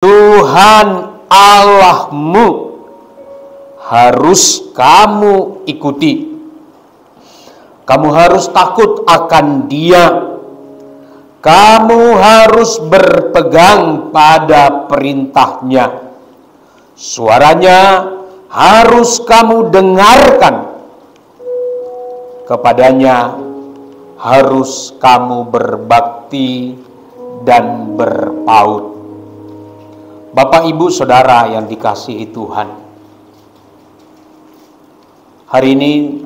Tuhan Allahmu harus kamu ikuti. Kamu harus takut akan Dia. Kamu harus berpegang pada perintahnya. Suaranya harus kamu dengarkan. Kepadanya harus kamu berbakti dan berpaut. Bapak, Ibu, Saudara yang dikasihi Tuhan, hari ini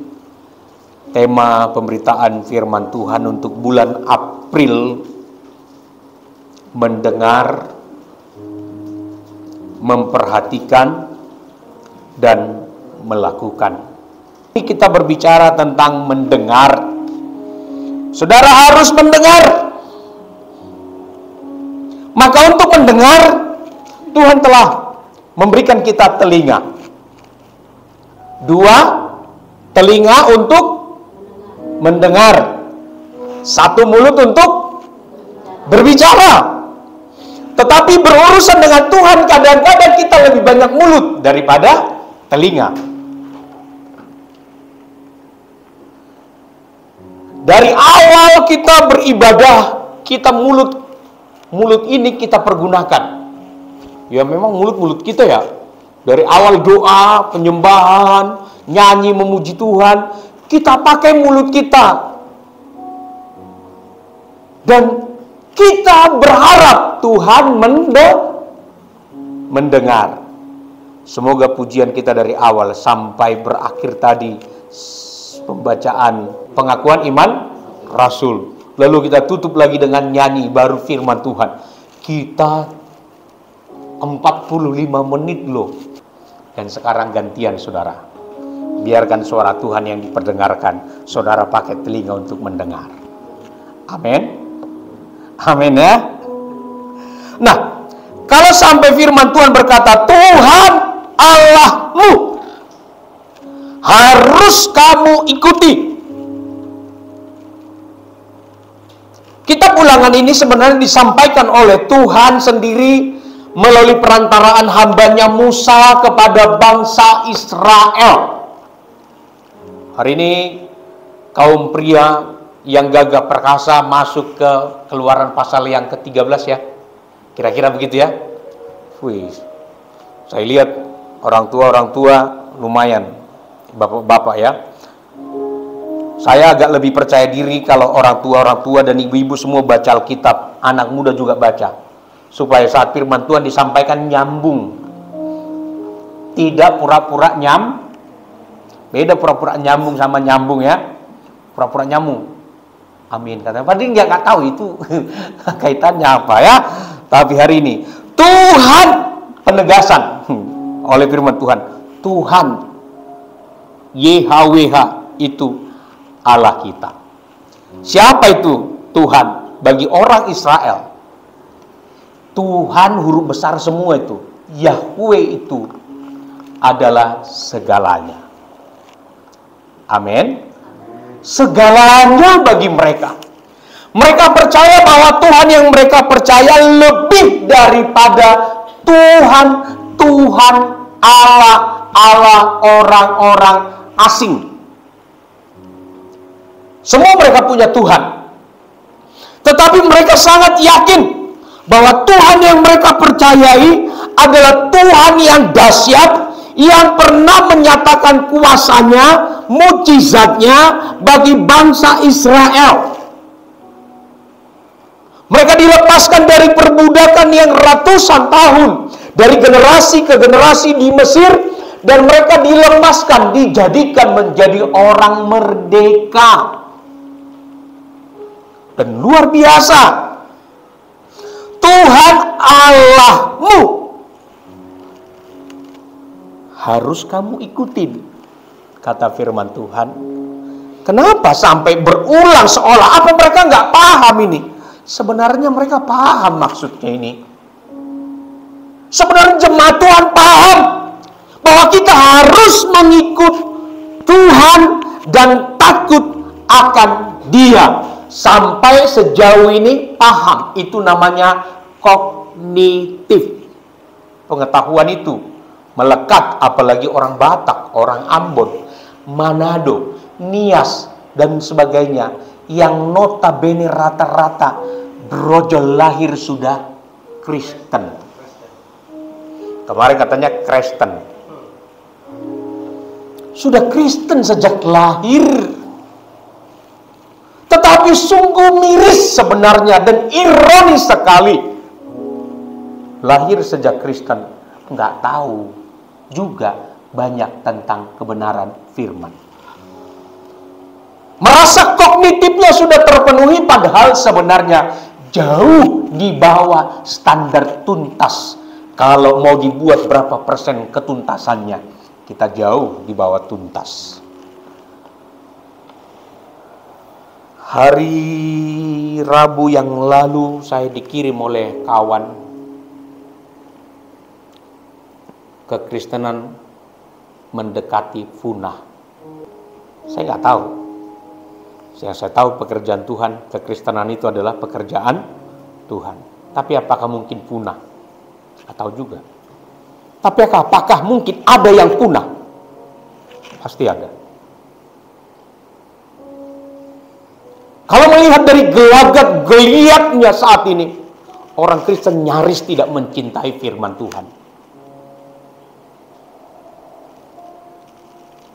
tema pemberitaan firman Tuhan untuk bulan April, mendengar, memperhatikan, dan melakukan. Ini kita berbicara tentang mendengar. Saudara harus mendengar. Maka untuk mendengar, Tuhan telah memberikan kita telinga. 2, telinga untuk mendengar. 1, mulut untuk berbicara. Tetapi berurusan dengan Tuhan, kadang-kadang kita lebih banyak mulut daripada telinga. Dari awal kita beribadah, kita mulut ini kita pergunakan. Ya memang mulut kita ya. Dari awal doa, penyembahan, nyanyi memuji Tuhan, kita pakai mulut kita. Dan kita berharap Tuhan mendengar. Semoga pujian kita dari awal sampai berakhir tadi, pembacaan pengakuan iman Rasul. Lalu kita tutup lagi dengan nyanyi baru firman Tuhan. Kita 45 menit loh. Dan sekarang gantian saudara. Biarkan suara Tuhan yang diperdengarkan. Saudara pakai telinga untuk mendengar. Amin. Amin ya. Nah, kalau sampai firman Tuhan berkata, Tuhan Allahmu harus kamu ikuti. Kitab Ulangan ini sebenarnya disampaikan oleh Tuhan sendiri melalui perantaraan hambanya Musa kepada bangsa Israel. Hari ini kaum pria yang gagah perkasa masuk ke Keluaran pasal yang ke-13 ya. Kira-kira begitu ya. Wih, saya lihat orang tua lumayan, bapak-bapak ya. Saya agak lebih percaya diri kalau orang tua dan ibu-ibu semua baca Alkitab, anak muda juga baca. Supaya saat firman Tuhan disampaikan nyambung. Tidak pura-pura beda pura-pura nyambung sama nyambung ya. Pura-pura nyambung. Amin. Katanya, padahal nggak tahu itu kaitannya apa ya. Tapi hari ini Tuhan penegasan oleh firman Tuhan. Tuhan YHWH itu Allah kita. Siapa itu Tuhan? Bagi orang Israel, Tuhan huruf besar semua itu. Yahweh itu adalah segalanya. Amin. Segalanya bagi mereka. Mereka percaya bahwa Tuhan yang mereka percaya lebih daripada Tuhan Allah orang-orang asing. Semua mereka punya Tuhan. Tetapi mereka sangat yakin bahwa Tuhan yang mereka percayai adalah Tuhan yang dahsyat, yang pernah menyatakan kuasanya, mukjizatnya bagi bangsa Israel. Mereka dilepaskan dari perbudakan yang ratusan tahun, dari generasi ke generasi di Mesir, dan mereka dilepaskan, dijadikan menjadi orang merdeka. Dan luar biasa, Tuhan Allahmu harus kamu ikutin, kata firman Tuhan. Kenapa sampai berulang seolah apa mereka nggak paham ini? Sebenarnya mereka paham maksudnya ini. Sebenarnya jemaat Tuhan paham bahwa kita harus mengikut Tuhan dan takut akan Dia. Sampai sejauh ini paham. Itu namanya kognitif. pengetahuan itu melekat, apalagi orang Batak, orang Ambon, Manado, Nias, dan sebagainya, yang notabene rata-rata brojol lahir sudah Kristen. Kemarin katanya Kristen. Sudah Kristen sejak lahir. Tetapi sungguh miris sebenarnya dan ironis sekali. Lahir sejak Kristen, nggak tahu juga banyak tentang kebenaran firman. Merasa kognitifnya sudah terpenuhi, padahal sebenarnya jauh di bawah standar tuntas. Kalau mau dibuat berapa persen ketuntasannya, kita jauh di bawah tuntas. Hari Rabu yang lalu saya dikirim oleh kawan kekristenan mendekati punah. Saya nggak tahu. Yang saya tahu pekerjaan Tuhan, kekristenan itu adalah pekerjaan Tuhan. Tapi apakah mungkin punah? Atau juga. Tapi apakah mungkin ada yang punah? Pasti ada. Kalau melihat dari gelagat geliatnya saat ini, orang Kristen nyaris tidak mencintai firman Tuhan.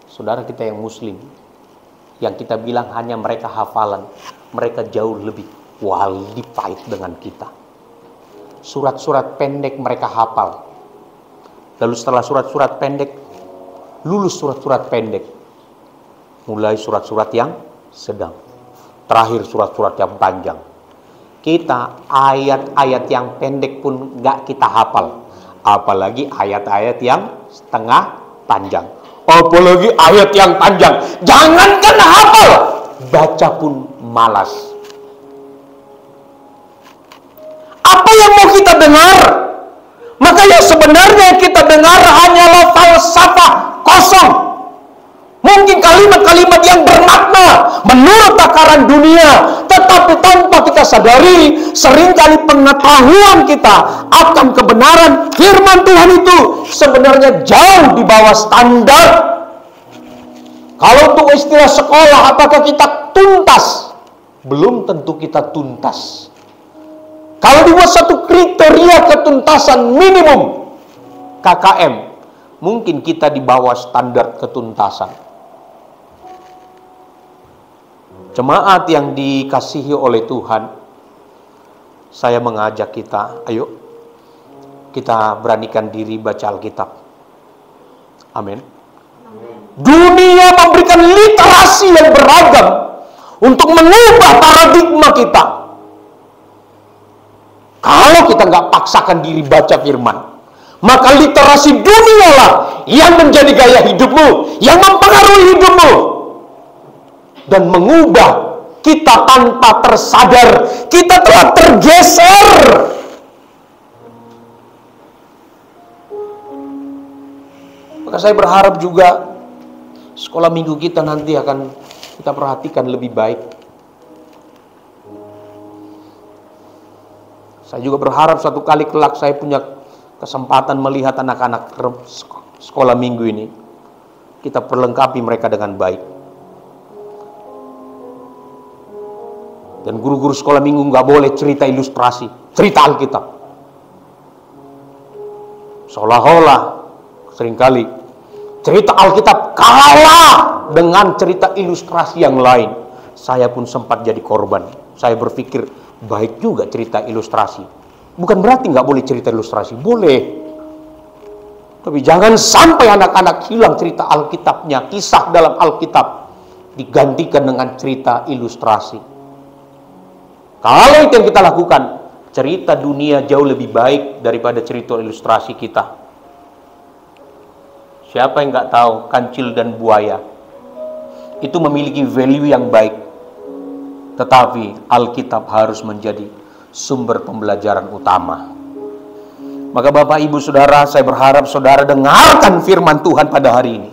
Saudara kita yang Muslim, yang kita bilang hanya mereka hafalan, mereka jauh lebih qualified dengan kita. Surat-surat pendek mereka hafal. Lalu setelah surat-surat pendek, lulus surat-surat pendek, mulai surat-surat yang sedang, terakhir surat-surat yang panjang. Kita ayat-ayat yang pendek pun gak kita hafal, apalagi ayat-ayat yang setengah panjang. Apalagi ayat yang panjang, jangankan hafal, baca pun malas. Apa yang mau kita dengar? Maka yang sebenarnya kita dengar hanyalah falsafah kosong. Mungkin kalimat-kalimat yang bermakna menurut takaran dunia, tetapi tanpa kita sadari, seringkali pengetahuan kita akan kebenaran firman Tuhan itu sebenarnya jauh di bawah standar. Kalau untuk istilah sekolah, apakah kita tuntas? Belum tentu kita tuntas. Kalau dibuat satu kriteria ketuntasan minimum KKM, mungkin kita di bawah standar ketuntasan. Jemaat yang dikasihi oleh Tuhan, saya mengajak kita, ayo kita beranikan diri baca Alkitab. Amin. Dunia memberikan literasi yang beragam untuk mengubah paradigma kita. Kalau kita nggak paksakan diri baca firman, maka literasi dunia lah yang menjadi gaya hidupmu, yang mempengaruhi hidupmu, dan mengubah kita tanpa tersadar. Kita telah tergeser. Maka saya berharap juga sekolah minggu kita nanti akan kita perhatikan lebih baik. Saya juga berharap suatu kali kelak saya punya kesempatan melihat anak-anak sekolah minggu ini, kita perlengkapi mereka dengan baik. Dan guru-guru sekolah minggu nggak boleh cerita ilustrasi, cerita Alkitab. Seolah-olah seringkali cerita Alkitab kalah dengan cerita ilustrasi yang lain. Saya pun sempat jadi korban. Saya berpikir baik juga cerita ilustrasi. Bukan berarti nggak boleh cerita ilustrasi, boleh. Tapi jangan sampai anak-anak hilang cerita Alkitabnya, kisah dalam Alkitab digantikan dengan cerita ilustrasi. Kalau itu yang kita lakukan, cerita dunia jauh lebih baik daripada cerita ilustrasi kita. Siapa yang nggak tahu kancil dan buaya itu memiliki value yang baik. Tetapi Alkitab harus menjadi sumber pembelajaran utama. Maka Bapak Ibu Saudara, saya berharap saudara dengarkan firman Tuhan pada hari ini.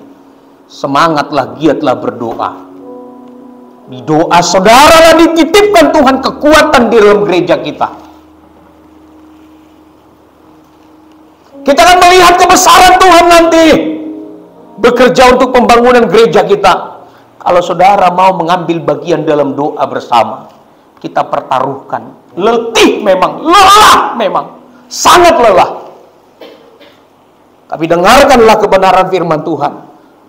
Semangatlah, giatlah berdoa. Di doa saudara dititipkan Tuhan kekuatan di dalam gereja kita. Kita akan melihat kebesaran Tuhan nanti bekerja untuk pembangunan gereja kita. Kalau saudara mau mengambil bagian dalam doa bersama, kita pertaruhkan. Letih memang, lelah memang, sangat lelah. Tapi dengarkanlah kebenaran firman Tuhan.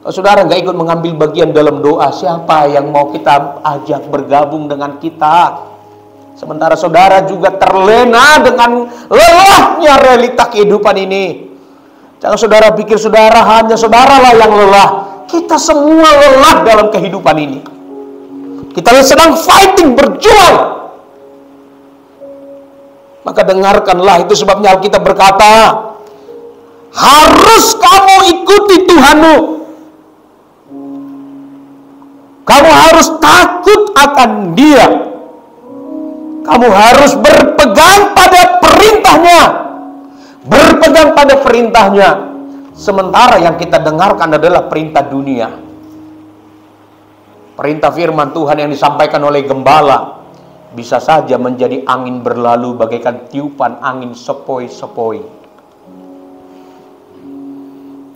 Kalau saudara nggak ikut mengambil bagian dalam doa, siapa yang mau kita ajak bergabung dengan kita? Sementara saudara juga terlena dengan lelahnya realita kehidupan ini. Jangan saudara pikir saudara hanya saudaralah yang lelah. Kita semua lelah dalam kehidupan ini. Kita sedang fighting, berjuang. Maka dengarkanlah, itu sebabnya Alkitab berkata, harus kamu ikuti Tuhanmu. Kamu harus takut akan Dia. Kamu harus berpegang pada perintahnya. Berpegang pada perintahnya. Sementara yang kita dengarkan adalah perintah dunia. Perintah firman Tuhan yang disampaikan oleh gembala bisa saja menjadi angin berlalu bagaikan tiupan angin sepoi-sepoi.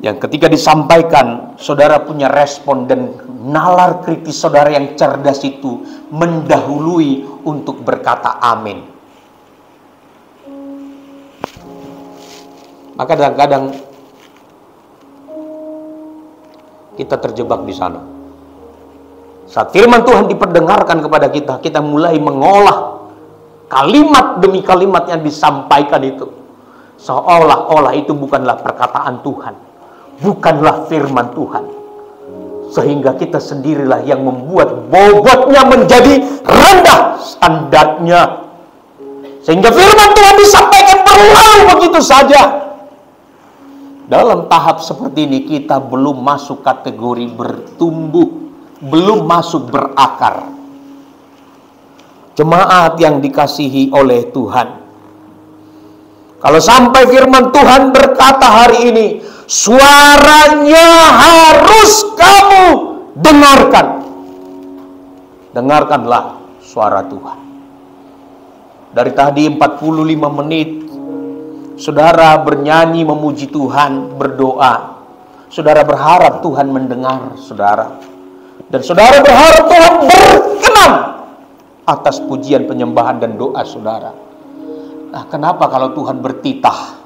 Yang ketika disampaikan, saudara punya respon, dan nalar kritis saudara yang cerdas itu mendahului untuk berkata amin. Maka kadang-kadang kita terjebak di sana. Saat firman Tuhan diperdengarkan kepada kita, kita mulai mengolah kalimat demi kalimat yang disampaikan itu. Seolah-olah itu bukanlah perkataan Tuhan, bukanlah firman Tuhan. Sehingga kita sendirilah yang membuat bobotnya menjadi rendah standarnya. Sehingga firman Tuhan disampaikan berlalu begitu saja. Dalam tahap seperti ini kita belum masuk kategori bertumbuh, belum masuk berakar. Jemaat yang dikasihi oleh Tuhan, kalau sampai firman Tuhan berkata hari ini, suaranya harus kamu dengarkan. Dengarkanlah suara Tuhan. Dari tadi 45 menit saudara bernyanyi memuji Tuhan, berdoa. Saudara berharap Tuhan mendengar saudara. Dan saudara berharap Tuhan berkenan atas pujian, penyembahan, dan doa saudara. Nah, kenapa kalau Tuhan bertitah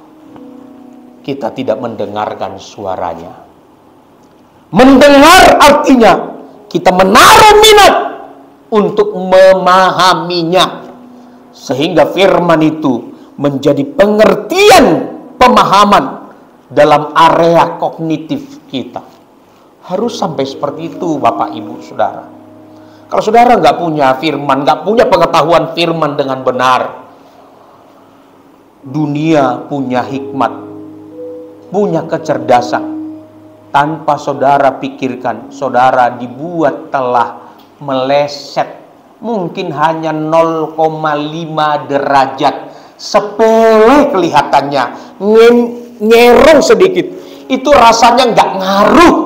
kita tidak mendengarkan suaranya? Mendengar artinya kita menaruh minat untuk memahaminya, sehingga firman itu menjadi pengertian, pemahaman dalam area kognitif kita. Harus sampai seperti itu Bapak Ibu Saudara. Kalau saudara nggak punya firman, nggak punya pengetahuan firman dengan benar, dunia punya hikmat, punya kecerdasan, tanpa saudara pikirkan, saudara dibuat telah meleset mungkin hanya 0,5 derajat, sepele kelihatannya, ngerong sedikit, itu rasanya nggak ngaruh.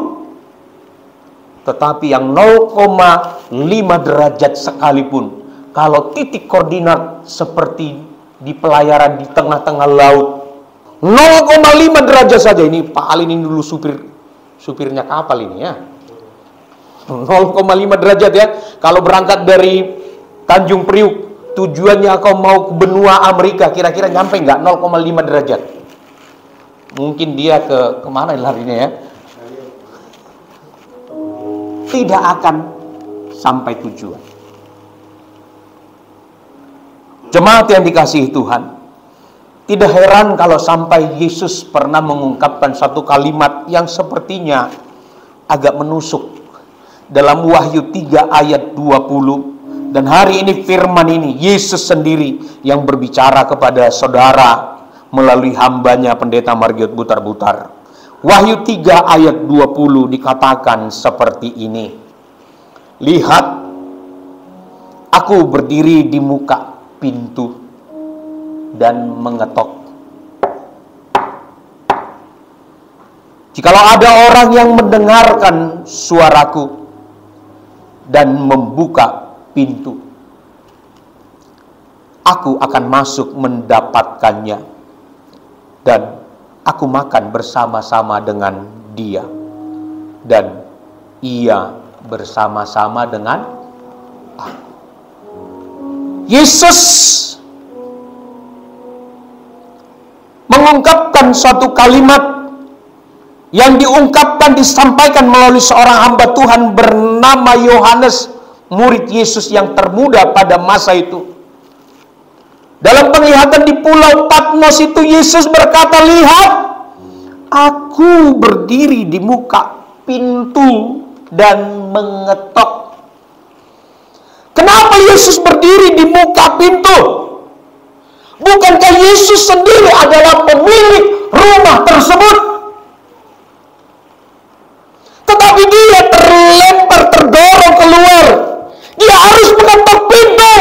Tetapi yang 0,5 derajat sekalipun, kalau titik koordinat seperti di pelayaran di tengah-tengah laut, 0,5 derajat saja. Ini Pak Alin ini dulu supirnya kapal ini ya. 0,5 derajat ya. Kalau berangkat dari Tanjung Priuk, tujuannya kau mau ke benua Amerika, kira-kira nyampe nggak 0,5 derajat? Mungkin dia ke kemana larinya ya? Tidak akan sampai tujuan. Jemaat yang dikasihi Tuhan, tidak heran kalau sampai Yesus pernah mengungkapkan satu kalimat yang sepertinya agak menusuk dalam Wahyu 3 ayat 20. Dan hari ini firman ini Yesus sendiri yang berbicara kepada saudara melalui hambanya Pendeta Margiot Butar-Butar. Wahyu 3 ayat 20 dikatakan seperti ini. Lihat, aku berdiri di muka pintu dan mengetok. Jikalau ada orang yang mendengarkan suaraku dan membuka pintu, aku akan masuk mendapatkannya dan aku makan bersama-sama dengan dia, dan ia bersama-sama dengan aku. Yesus mengungkapkan suatu kalimat yang disampaikan melalui seorang hamba Tuhan bernama Yohanes, murid Yesus yang termuda pada masa itu. Dalam penglihatan di Pulau Patmos itu, Yesus berkata, "Lihat, aku berdiri di muka pintu dan mengetok." Kenapa Yesus berdiri di muka pintu? Bukankah Yesus sendiri adalah pemilik rumah tersebut? Tetapi dia terlempar, terdorong keluar. Dia harus mengetok pintu,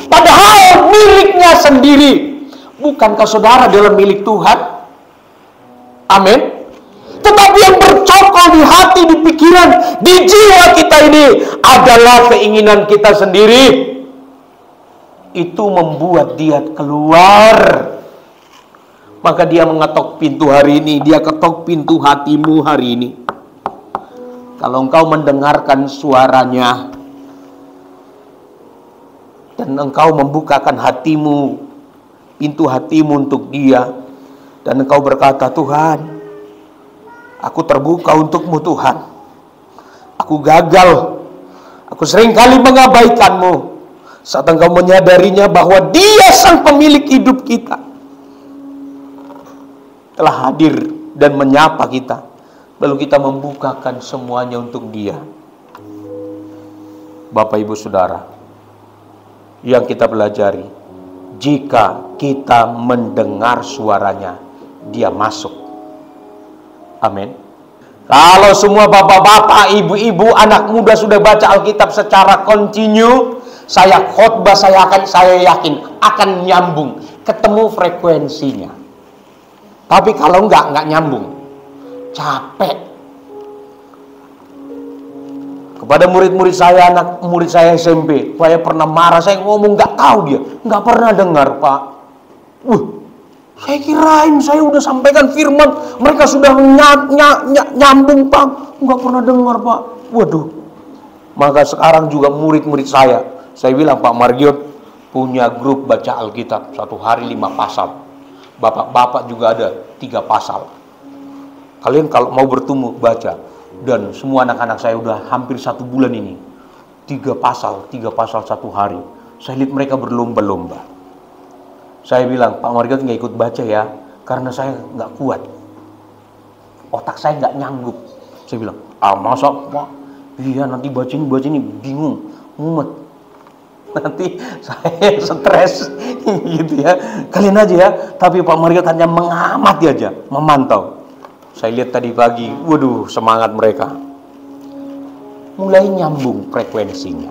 padahal miliknya sendiri. Bukankah saudara dalam milik Tuhan? Amin. Tetapi yang bercokol di hati, di pikiran, di jiwa kita ini adalah keinginan kita sendiri. Itu membuat dia keluar. Maka dia mengetok pintu hari ini. Dia ketok pintu hatimu hari ini. Kalau engkau mendengarkan suaranya dan engkau membukakan hatimu, pintu hatimu untuk dia, dan engkau berkata, "Tuhan, aku terbuka untukmu Tuhan. Aku gagal. Aku seringkali mengabaikanmu." Saat engkau menyadarinya bahwa dia sang pemilik hidup kita, telah hadir dan menyapa kita, lalu kita membukakan semuanya untuk dia. Bapak, Ibu, Saudara, yang kita pelajari, jika kita mendengar suaranya, dia masuk. Amin. Kalau semua bapak-bapak, ibu-ibu, anak muda sudah baca Alkitab secara kontinu, saya khotbah, saya yakin akan nyambung, ketemu frekuensinya. Tapi kalau enggak nyambung, capek. Kepada murid-murid saya, anak murid saya SMP, saya pernah marah, saya ngomong nggak tahu dia, nggak pernah dengar, Pak. Saya kirain saya udah sampaikan firman, mereka sudah nyambung, Pak. Nggak pernah dengar, Pak. Waduh. Maka sekarang juga murid-murid saya bilang, Pak Margiot punya grup baca Alkitab, 1 hari 5 pasal. Bapak-bapak juga ada 3 pasal. Kalian kalau mau bertumbuh baca. Dan semua anak-anak saya udah hampir 1 bulan ini 3 pasal 1 hari. Saya lihat mereka berlomba-lomba. Saya bilang, Pak Margiot nggak ikut baca ya, karena saya nggak kuat, otak saya nggak nyanggup. Saya bilang, masa Pak? Iya, nanti baca ini bingung, mumet, nanti saya stres gitu ya. Kalian aja ya. Tapi Pak Margiot hanya mengamati aja, memantau. Saya lihat tadi pagi, waduh, semangat mereka. Mulai nyambung frekuensinya.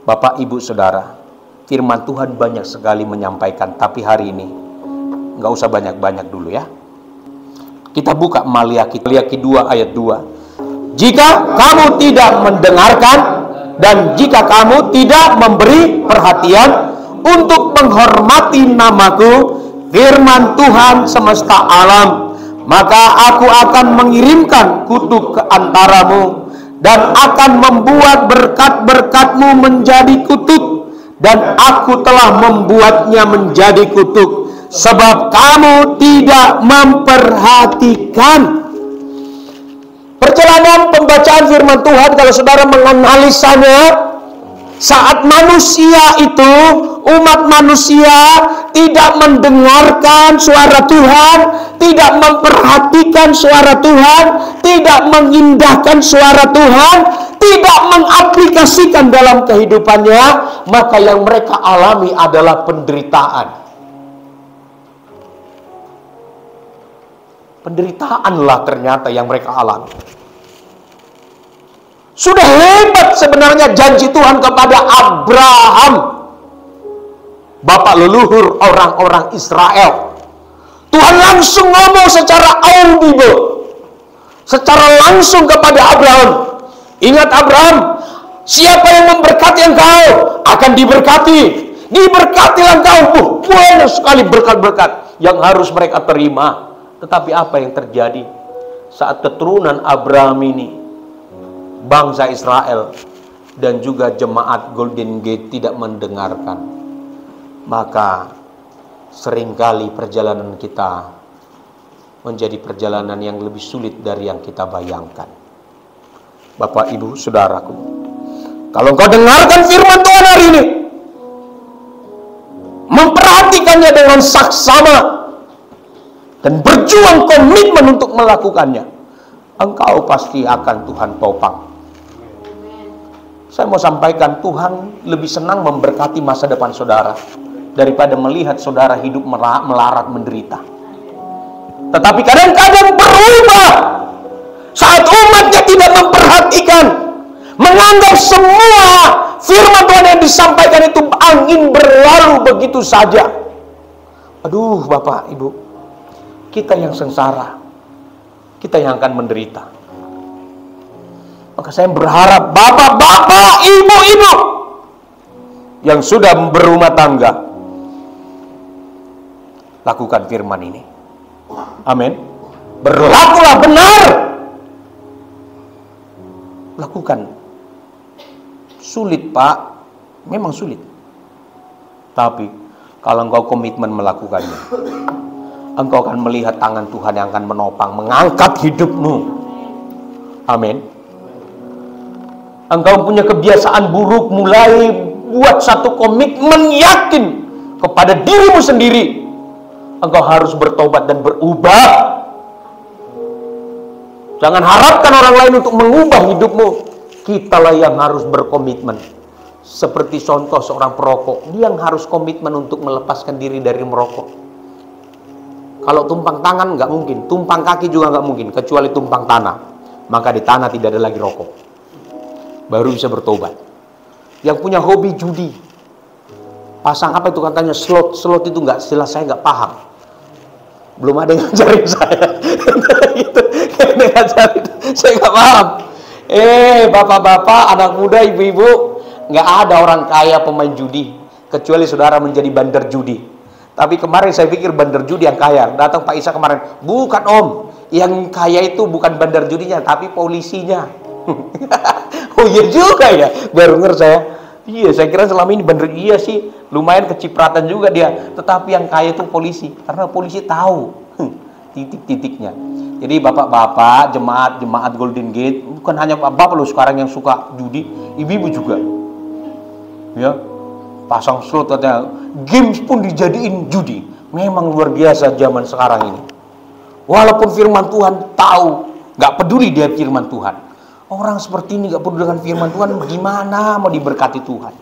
Bapak, Ibu, Saudara, firman Tuhan banyak sekali menyampaikan, tapi hari ini nggak usah banyak-banyak dulu ya. Kita buka Maliaki 2 ayat 2. Jika kamu tidak mendengarkan dan jika kamu tidak memberi perhatian untuk menghormati namaku, firman Tuhan semesta alam, maka aku akan mengirimkan kutuk ke antaramu dan akan membuat berkat-berkatmu menjadi kutuk, dan aku telah membuatnya menjadi kutuk sebab kamu tidak memperhatikan. Perjalanan pembacaan firman Tuhan, kalau saudara menganalisanya, saat manusia itu, umat manusia tidak mendengarkan suara Tuhan, tidak memperhatikan suara Tuhan, tidak mengindahkan suara Tuhan, tidak mengaplikasikan dalam kehidupannya, maka yang mereka alami adalah penderitaan. Penderitaanlah ternyata yang mereka alami. Sudah hebat sebenarnya janji Tuhan kepada Abraham, bapak leluhur orang-orang Israel. Tuhan langsung ngomong secara audible, secara langsung kepada Abraham. Ingat Abraham, siapa yang memberkati engkau akan diberkati. Diberkatilah engkau. Banyak sekali berkat-berkat yang harus mereka terima. Tetapi apa yang terjadi saat keturunan Abraham ini, bangsa Israel dan juga jemaat Golden Gate tidak mendengarkan? Maka seringkali perjalanan kita menjadi perjalanan yang lebih sulit dari yang kita bayangkan. Bapak, Ibu, Saudaraku, kalau engkau dengarkan firman Tuhan hari ini, memperhatikannya dengan saksama dan berjuang komitmen untuk melakukannya, engkau pasti akan Tuhan topang. Saya mau sampaikan, Tuhan lebih senang memberkati masa depan saudara daripada melihat saudara hidup melarat menderita. Tetapi kadang-kadang berubah saat umatnya tidak memperhatikan, menganggap semua firman Tuhan yang disampaikan itu angin berlalu begitu saja. Aduh, Bapak, Ibu, kita yang sengsara, kita yang akan menderita. Maka saya berharap bapak-bapak, ibu-ibu yang sudah berumah tangga, lakukan firman ini. Amin. Berlakulah benar. Lakukan. Sulit, Pak. Memang sulit. Tapi kalau engkau komitmen melakukannya, engkau akan melihat tangan Tuhan yang akan menopang, mengangkat hidupmu. Amin. Engkau punya kebiasaan buruk, mulai buat satu komitmen yakin kepada dirimu sendiri. Engkau harus bertobat dan berubah. Jangan harapkan orang lain untuk mengubah hidupmu. Kitalah yang harus berkomitmen. Seperti contoh seorang perokok, dia yang harus komitmen untuk melepaskan diri dari merokok. Kalau tumpang tangan nggak mungkin, tumpang kaki juga nggak mungkin, kecuali tumpang tanah. Maka di tanah tidak ada lagi rokok. Baru bisa bertobat. Yang punya hobi judi, pasang apa itu katanya slot itu nggak jelas, saya nggak paham. Belum ada yang ngajarin saya. Gitu. Saya nggak paham. Bapak-bapak, anak muda, ibu-ibu, nggak ada orang kaya pemain judi, kecuali saudara menjadi bandar judi. Tapi kemarin saya pikir bandar judi yang kaya. Datang Pak Isa kemarin, bukan Om, yang kaya itu bukan bandar judinya, tapi polisinya. Oh iya juga ya, baru ngerti saya. Iya, saya kira selama ini bandar, iya sih, lumayan kecipratan juga dia. Tetapi yang kaya itu polisi, karena polisi tahu titik-titiknya. Jadi bapak-bapak, jemaat Golden Gate, bukan hanya bapak loh sekarang yang suka judi, ibu-ibu juga. Ya, pasang slot katanya, games pun dijadiin judi. Memang luar biasa zaman sekarang ini. Walaupun firman Tuhan tahu, nggak peduli dia firman Tuhan. Orang seperti ini gak peduli dengan firman Tuhan, gimana mau diberkati Tuhan?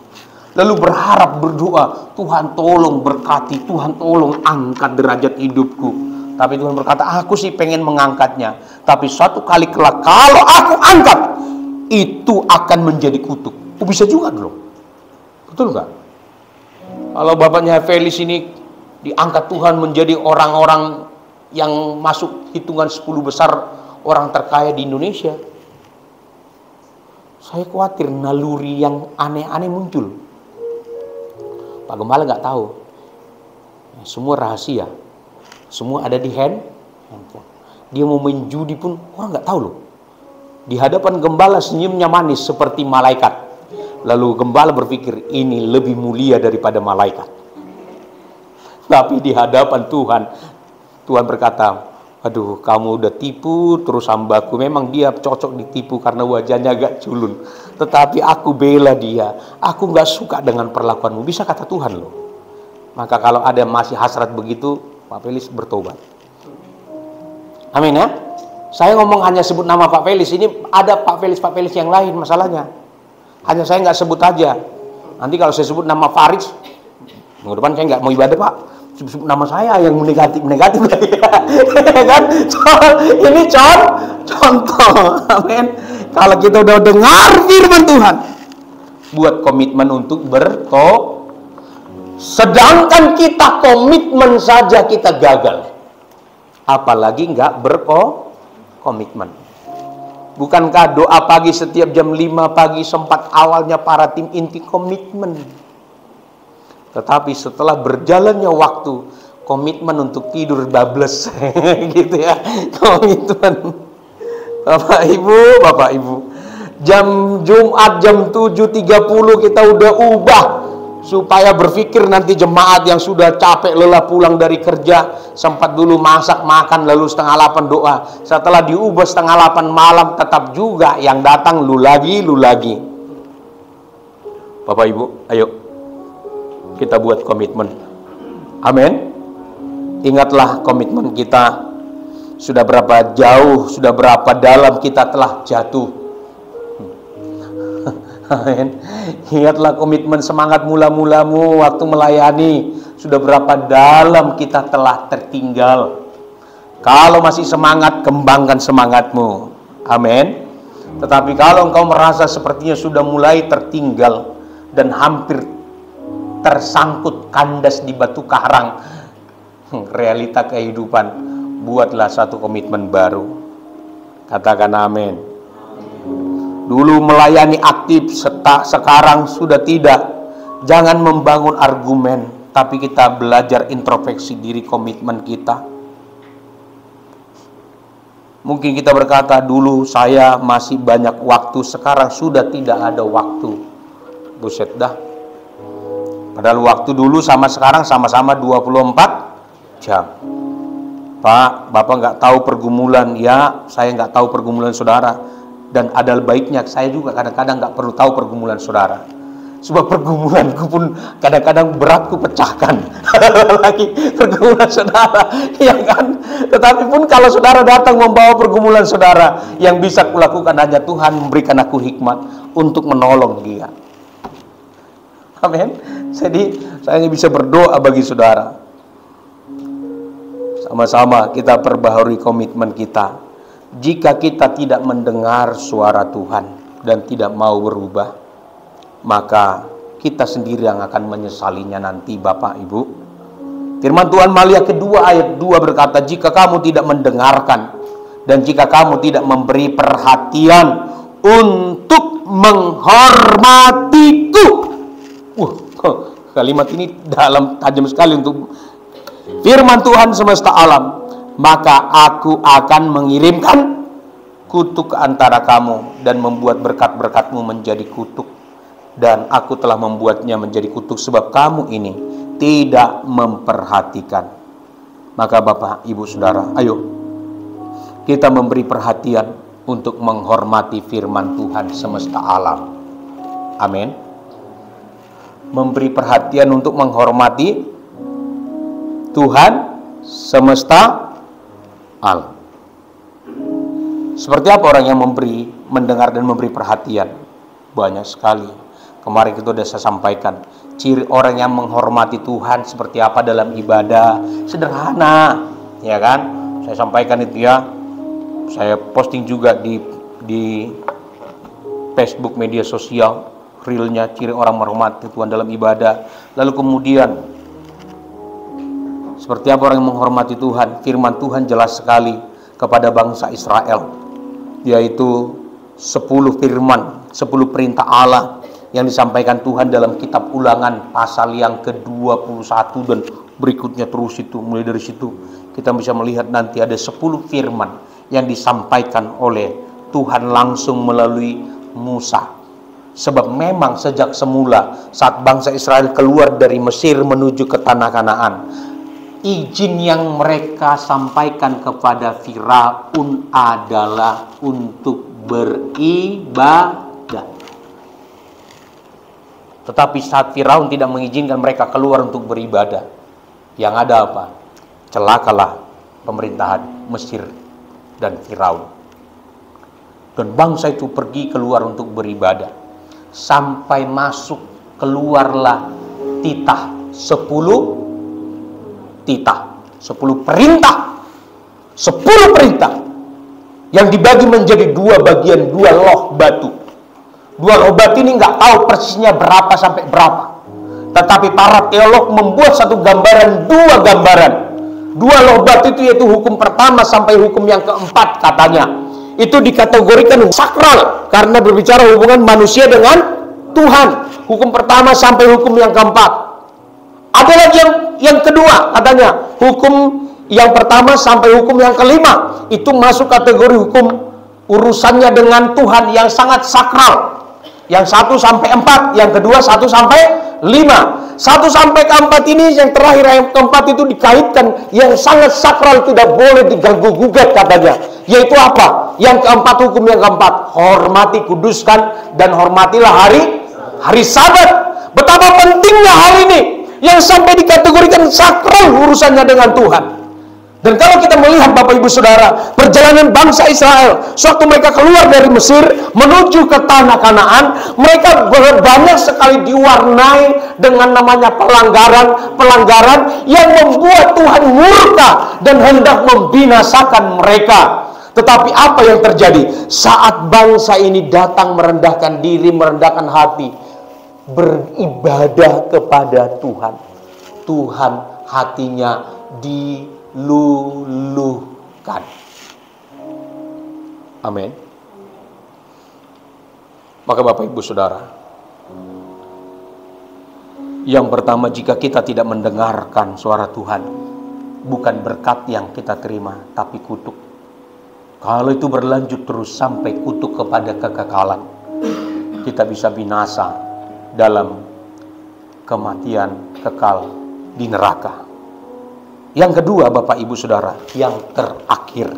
Lalu berharap, berdoa, Tuhan tolong berkati, Tuhan tolong angkat derajat hidupku. Tapi Tuhan berkata, aku sih pengen mengangkatnya, tapi suatu kali kelak kalau aku angkat, itu akan menjadi kutuk. Oh, bisa juga dong. Betul gak? Kalau bapaknya Felix ini diangkat Tuhan menjadi orang-orang yang masuk hitungan 10 besar orang terkaya di Indonesia, saya khawatir naluri yang aneh-aneh muncul. Pak Gembala nggak tahu. Semua rahasia. Semua ada di handphone. Dia mau main judi pun orang nggak tahu loh. Di hadapan Gembala senyumnya manis seperti malaikat. Lalu Gembala berpikir ini lebih mulia daripada malaikat. Tapi di hadapan Tuhan, Tuhan berkata, aduh, kamu udah tipu terus hambaku. Memang dia cocok ditipu karena wajahnya agak culun. Tetapi aku bela dia. Aku gak suka dengan perlakuanmu. Bisa kata Tuhan loh. Maka kalau ada masih hasrat begitu, Pak Felix bertobat. Amin ya. Saya ngomong hanya sebut nama Pak Felix. Ini ada Pak Felix yang lain masalahnya. Hanya saya gak sebut aja. Nanti kalau saya sebut nama Farid, minggu depan saya gak mau ibadah Pak. Sebut nama saya yang negatif kan? Ini contoh. Amin. Kalau kita udah dengar firman Tuhan, buat komitmen untuk bertobat. Sedangkan kita komitmen saja kita gagal, apalagi nggak berkomitmen. Bukankah doa pagi setiap jam 5 pagi sempat awalnya para tim inti komitmen? Tetapi setelah berjalannya waktu, komitmen untuk tidur bablas gitu ya, komitmen. Bapak Ibu, jam Jumat jam 7.30 kita udah ubah supaya berpikir nanti jemaat yang sudah capek lelah pulang dari kerja sempat dulu masak makan lalu 7:30 doa. Setelah diubah 7:30 malam tetap juga yang datang lu lagi. Bapak Ibu, ayo kita buat komitmen. Amin. Ingatlah komitmen kita. Sudah berapa jauh, sudah berapa dalam kita telah jatuh. Amin. Ingatlah komitmen semangat mula-mulamu waktu melayani. Sudah berapa dalam kita telah tertinggal. Kalau masih semangat, kembangkan semangatmu. Amin. Tetapi kalau engkau merasa sepertinya sudah mulai tertinggal dan hampir tersangkut kandas di batu karang, realita kehidupan, buatlah satu komitmen baru. Katakan amin. Dulu melayani aktif, sekarang sudah tidak. Jangan membangun argumen, tapi kita belajar introspeksi diri komitmen kita. Mungkin kita berkata, dulu saya masih banyak waktu, sekarang sudah tidak ada waktu. Buset dah. Padahal waktu dulu sama sekarang sama-sama 24 jam. Pak, Bapak nggak tahu pergumulan. Ya, saya nggak tahu pergumulan saudara. Dan ada baiknya saya juga kadang-kadang nggak perlu tahu pergumulan saudara. Sebab pergumulanku pun kadang-kadang beratku pecahkan. Lagi pergumulan saudara, ya kan? Tetapi pun kalau saudara datang membawa pergumulan saudara, yang bisa kulakukan hanya Tuhan memberikan aku hikmat untuk menolong dia. Amin. Jadi saya bisa berdoa bagi saudara. Sama-sama kita perbaharui komitmen kita. Jika kita tidak mendengar suara Tuhan dan tidak mau berubah, maka kita sendiri yang akan menyesalinya nanti, Bapak Ibu. Firman Tuhan Malia kedua ayat 2 berkata, jika kamu tidak mendengarkan dan jika kamu tidak memberi perhatian untuk menghormatiku. Kalimat ini dalam, tajam sekali untuk firman Tuhan semesta alam. Maka aku akan mengirimkan kutuk ke antara kamu dan membuat berkat-berkatmu menjadi kutuk. Dan aku telah membuatnya menjadi kutuk sebab kamu ini tidak memperhatikan. Maka Bapak, Ibu, Saudara, ayo kita memberi perhatian untuk menghormati firman Tuhan semesta alam. Amin. Memberi perhatian untuk menghormati Tuhan semesta alam. Seperti apa orang yang mendengar dan memberi perhatian? Banyak sekali. Kemarin itu sudah saya sampaikan. Ciri orang yang menghormati Tuhan seperti apa dalam ibadah. Sederhana, ya kan? Saya sampaikan itu ya. Saya posting juga di Facebook media sosial. Realnya ciri orang menghormati Tuhan dalam ibadah. Lalu kemudian seperti apa orang yang menghormati Tuhan? Firman Tuhan jelas sekali kepada bangsa Israel, yaitu 10 firman, 10 perintah Allah yang disampaikan Tuhan dalam kitab Ulangan pasal yang ke-21 dan berikutnya terus itu. Mulai dari situ kita bisa melihat nanti ada 10 firman yang disampaikan oleh Tuhan langsung melalui Musa. Sebab memang sejak semula saat bangsa Israel keluar dari Mesir menuju ke tanah Kanaan, izin yang mereka sampaikan kepada Firaun adalah untuk beribadah. Tetapi saat Firaun tidak mengizinkan mereka keluar untuk beribadah, yang ada apa? Celakalah pemerintahan Mesir dan Firaun. Dan bangsa itu pergi keluar untuk beribadah. Sampai masuk keluarlah titah 10 perintah. 10 perintah yang dibagi menjadi 2 bagian, 2 loh batu. 2 loh batu ini nggak tahu persisnya berapa sampai berapa. Tetapi para teolog membuat satu gambaran, 2 gambaran. 2 loh batu itu yaitu hukum pertama sampai hukum yang keempat katanya. Itu dikategorikan sakral karena berbicara hubungan manusia dengan Tuhan. Hukum pertama sampai hukum yang keempat. Ada lagi yang kedua, katanya hukum yang pertama sampai hukum yang kelima itu masuk kategori hukum urusannya dengan Tuhan yang sangat sakral. Yang 1 sampai 4, yang kedua 1 sampai 5. 1 sampai ke 4 ini, yang terakhir yang keempat itu dikaitkan yang sangat sakral, tidak boleh diganggu gugat katanya. Yaitu apa? Yang keempat, hukum yang keempat, hormati, kuduskan dan hormatilah hari Sabat. Betapa pentingnya hal ini yang sampai dikategorikan sakral urusannya dengan Tuhan. Dan kalau kita melihat Bapak Ibu Saudara, perjalanan bangsa Israel sewaktu mereka keluar dari Mesir menuju ke tanah Kanaan, mereka banyak sekali diwarnai dengan namanya pelanggaran yang membuat Tuhan murka dan hendak membinasakan mereka. Tetapi apa yang terjadi saat bangsa ini datang merendahkan diri, merendahkan hati, beribadah kepada Tuhan, Tuhan hatinya diluluhkan. Amin. Maka Bapak Ibu Saudara, yang pertama, jika kita tidak mendengarkan suara Tuhan, bukan berkat yang kita terima, tapi kutuk. Kalau itu berlanjut terus sampai kutuk kepada kekekalan, kita bisa binasa dalam kematian kekal di neraka. Yang kedua, Bapak Ibu Saudara, yang terakhir.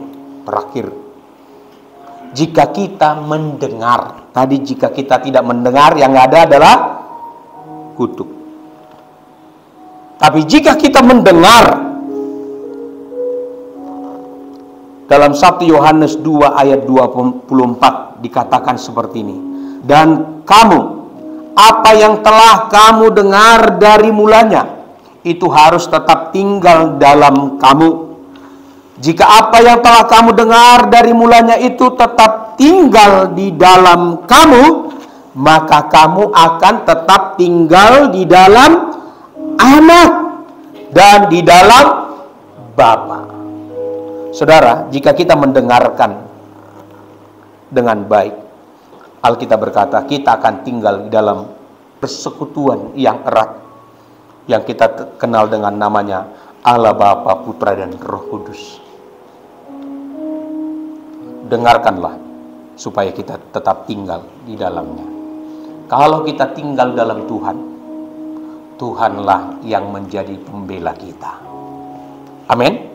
Jika kita mendengar, tadi jika kita tidak mendengar, yang ada adalah kutuk. Tapi jika kita mendengar, dalam 1 Yohanes 2 ayat 24 dikatakan seperti ini. Dan kamu, apa yang telah kamu dengar dari mulanya, itu harus tetap tinggal dalam kamu. Jika apa yang telah kamu dengar dari mulanya itu tetap tinggal di dalam kamu, maka kamu akan tetap tinggal di dalam Anak dan di dalam Bapa. Saudara, jika kita mendengarkan dengan baik, Alkitab berkata kita akan tinggal di dalam persekutuan yang erat, yang kita kenal dengan namanya Allah Bapa, Putra dan Roh Kudus. Dengarkanlah supaya kita tetap tinggal di dalamnya. Kalau kita tinggal dalam Tuhan, Tuhanlah yang menjadi pembela kita. Amin.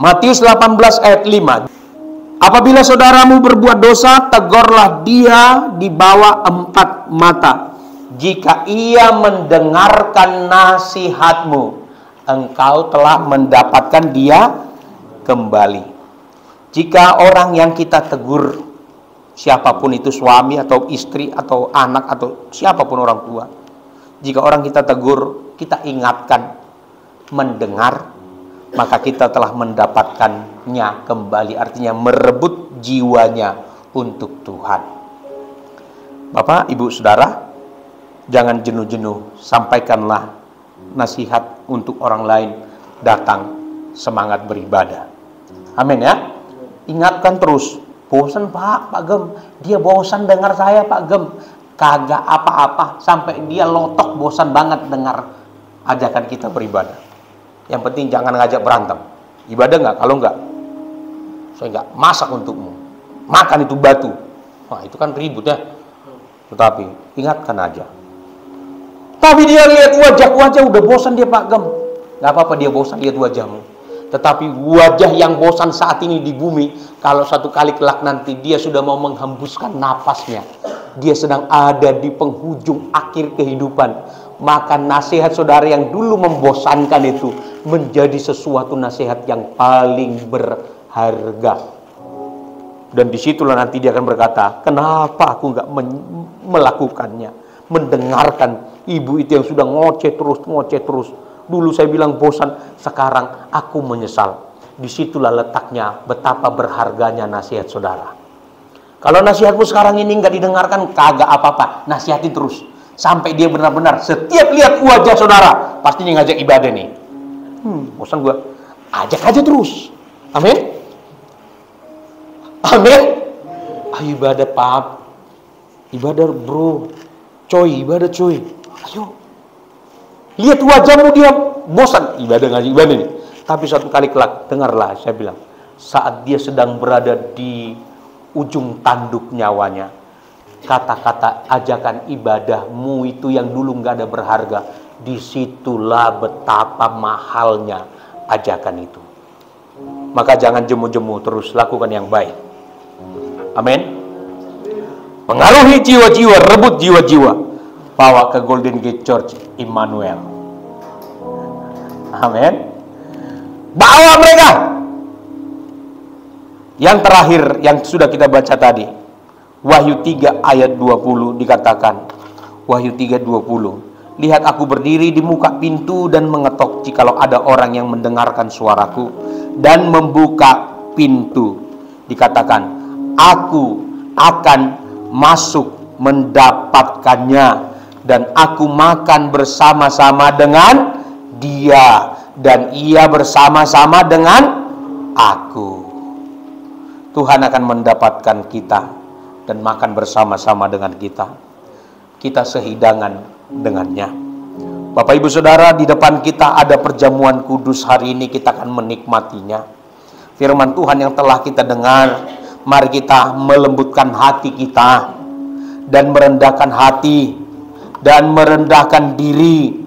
Matius 18 ayat 5. Apabila saudaramu berbuat dosa, tegurlah dia di bawah 4 mata. Jika ia mendengarkan nasihatmu, engkau telah mendapatkan dia kembali. Jika orang yang kita tegur, siapapun itu, suami atau istri atau anak atau siapapun orang tua, jika orang kita tegur, kita ingatkan, mendengar, maka kita telah mendapatkannya kembali. Artinya merebut jiwanya untuk Tuhan. Bapak, Ibu, Saudara, jangan jenuh-jenuh. Sampaikanlah nasihat untuk orang lain. Datang semangat beribadah. Amin ya. Ingatkan terus. Bosan Pak Gem. Dia bosan dengar saya Pak Gem. Kagak apa-apa. Sampai dia lotok bosan banget dengar ajakan kita beribadah. Yang penting jangan ngajak berantem. Ibadah nggak? Kalau nggak, saya nggak masak untukmu. Makan itu batu. Wah, itu kan ribut ya. Tetapi ingatkan aja. Tapi dia lihat wajah udah bosan dia Pak Gem. Nggak apa-apa dia bosan lihat wajahmu. Tetapi wajah yang bosan saat ini di bumi, kalau satu kali kelak nanti dia sudah mau menghembuskan napasnya, dia sedang ada di penghujung akhir kehidupan, maka nasihat saudara yang dulu membosankan itu menjadi sesuatu nasihat yang paling berharga. Dan disitulah nanti dia akan berkata, kenapa aku nggak melakukannya, mendengarkan ibu itu yang sudah ngoceh terus. Dulu saya bilang bosan, sekarang aku menyesal. Disitulah letaknya betapa berharganya nasihat saudara. Kalau nasihatmu sekarang ini nggak didengarkan, kagak apa-apa, nasihatin terus. Sampai dia benar-benar setiap lihat wajah saudara, pasti dia ngajak ibadah nih. Bosan gua, ajak aja terus. Amin. Amin. Ayo ibadah Pak. Ibadah bro. Coy, ibadah coy. Ayo. Lihat wajahmu dia bosan ibadah ngaji ibadah ini. Tapi suatu kali kelak, dengarlah saya bilang, saat dia sedang berada di ujung tanduk nyawanya, kata-kata ajakan ibadahmu itu yang dulu nggak ada berharga, disitulah betapa mahalnya ajakan itu. Maka jangan jemu-jemu, terus lakukan yang baik. Amin. Mengaruhi jiwa-jiwa, rebut jiwa-jiwa, bawa ke Golden Gate Church Immanuel. Amin. Bawa mereka. Yang terakhir yang sudah kita baca tadi, Wahyu 3 ayat 20 dikatakan, Wahyu 3:20, lihat aku berdiri di muka pintu dan mengetok, jikalau ada orang yang mendengarkan suaraku dan membuka pintu, dikatakan, aku akan masuk mendapatkannya dan aku makan bersama-sama dengan dia dan ia bersama-sama dengan aku. Tuhan akan mendapatkan kita dan makan bersama-sama dengan kita. Kita sehidangan dengannya. Bapak Ibu Saudara, di depan kita ada perjamuan kudus hari ini, kita akan menikmatinya. Firman Tuhan yang telah kita dengar, mari kita melembutkan hati kita dan merendahkan hati dan merendahkan diri